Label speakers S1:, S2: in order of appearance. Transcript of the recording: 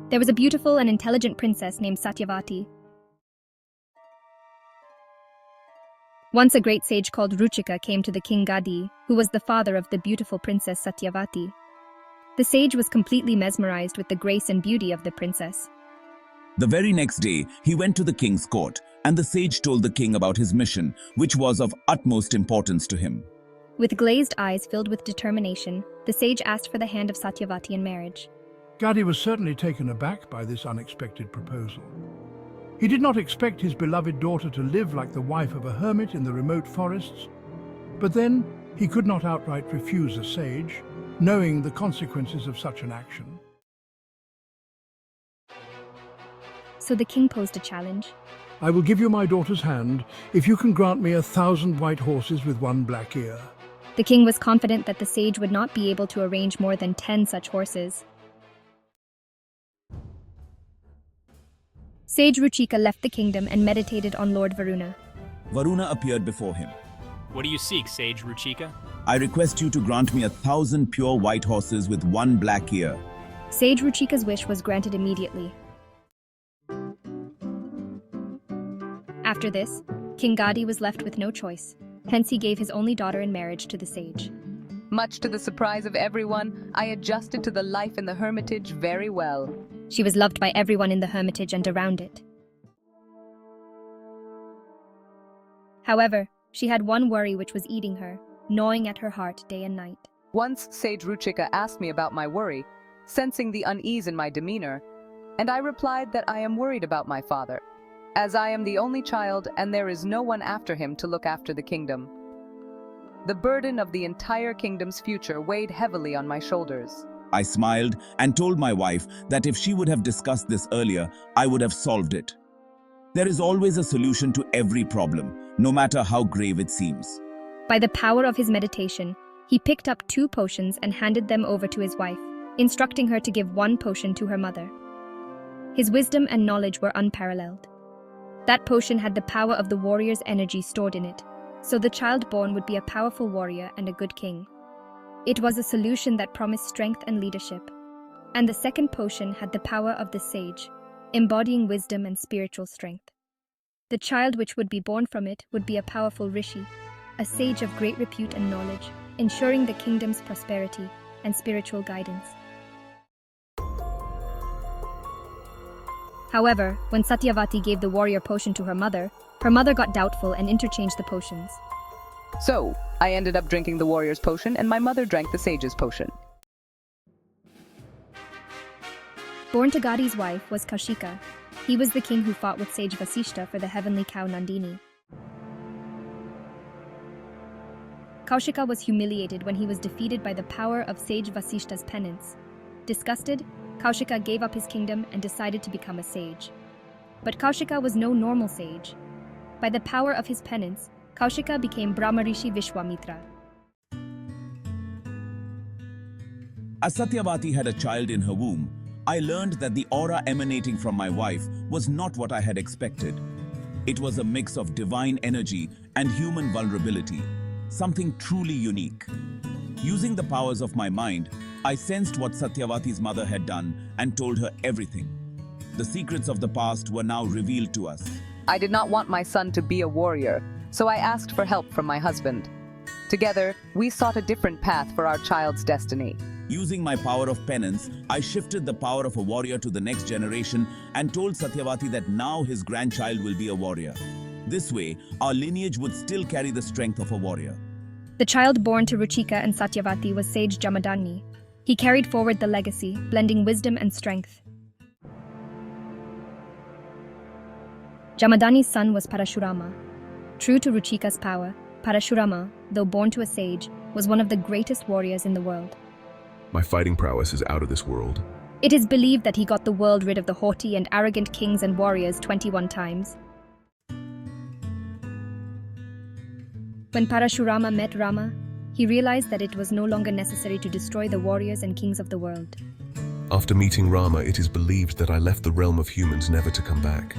S1: There was a beautiful and intelligent princess named Satyavati. Once a great sage called Ruchika came to the king Gadi, who was the father of the beautiful princess Satyavati. The sage was completely mesmerized with the grace and beauty of the princess.
S2: The very next day, he went to the king's court, and the sage told the king about his mission, which was of utmost importance to him.
S1: With glazed eyes filled with determination, the sage asked for the hand of Satyavati in marriage.
S3: Gadi was certainly taken aback by this unexpected proposal. He did not expect his beloved daughter to live like the wife of a hermit in the remote forests, but then he could not outright refuse a sage, knowing the consequences of such an action.
S1: So the king posed a challenge.
S3: I will give you my daughter's hand if you can grant me 1,000 white horses with one black ear.
S1: The king was confident that the sage would not be able to arrange more than 10 such horses. Sage Ruchika left the kingdom and meditated on Lord Varuna.
S2: Varuna appeared before him.
S4: What do you seek, Sage Ruchika?
S2: I request you to grant me 1,000 pure white horses with one black ear.
S1: Sage Ruchika's wish was granted immediately. After this, King Gadi was left with no choice. Hence he gave his only daughter in marriage to the sage.
S5: Much to the surprise of everyone, I adjusted to the life in the hermitage very well.
S1: She was loved by everyone in the hermitage and around it. However, she had one worry which was eating her, gnawing at her heart day and night.
S5: Once Sage Ruchika asked me about my worry, sensing the unease in my demeanor, and I replied that I am worried about my father, as I am the only child and there is no one after him to look after the kingdom. The burden of the entire kingdom's future weighed heavily on my shoulders.
S2: I smiled and told my wife that if she would have discussed this earlier, I would have solved it. There is always a solution to every problem, no matter how grave it seems.
S1: By the power of his meditation, he picked up 2 potions and handed them over to his wife, instructing her to give 1 potion to her mother. His wisdom and knowledge were unparalleled. That potion had the power of the warrior's energy stored in it, so the child born would be a powerful warrior and a good king. It was a solution that promised strength and leadership. And the second potion had the power of the sage, embodying wisdom and spiritual strength. The child which would be born from it would be a powerful rishi, a sage of great repute and knowledge, ensuring the kingdom's prosperity and spiritual guidance. However, when Satyavati gave the warrior potion to her mother got doubtful and interchanged the potions.
S5: So, I ended up drinking the warrior's potion and my mother drank the sage's potion.
S1: Born to Gadi's wife was Kaushika. He was the king who fought with sage Vasishta for the heavenly cow Nandini. Kaushika was humiliated when he was defeated by the power of sage Vasishta's penance. Disgusted, Kaushika gave up his kingdom and decided to become a sage. But Kaushika was no normal sage. By the power of his penance, Kaushika became Brahmarishi Vishwamitra.
S2: As Satyavati had a child in her womb, I learned that the aura emanating from my wife was not what I had expected. It was a mix of divine energy and human vulnerability, something truly unique. Using the powers of my mind, I sensed what Satyavati's mother had done and told her everything. The secrets of the past were now revealed to us.
S5: I did not want my son to be a warrior, so I asked for help from my husband. Together, we sought a different path for our child's destiny.
S2: Using my power of penance, I shifted the power of a warrior to the next generation and told Satyavati that now his grandchild will be a warrior. This way, our lineage would still carry the strength of a warrior.
S1: The child born to Ruchika and Satyavati was sage Jamadagni. He carried forward the legacy, blending wisdom and strength. Jamadagni's son was Parashurama. True to Ruchika's power, Parashurama, though born to a sage, was one of the greatest warriors in the world.
S6: My fighting prowess is out of this world.
S1: It is believed that he got the world rid of the haughty and arrogant kings and warriors 21 times. When Parashurama met Rama, he realized that it was no longer necessary to destroy the warriors and kings of the world.
S6: After meeting Rama, it is believed that I left the realm of humans never to come back.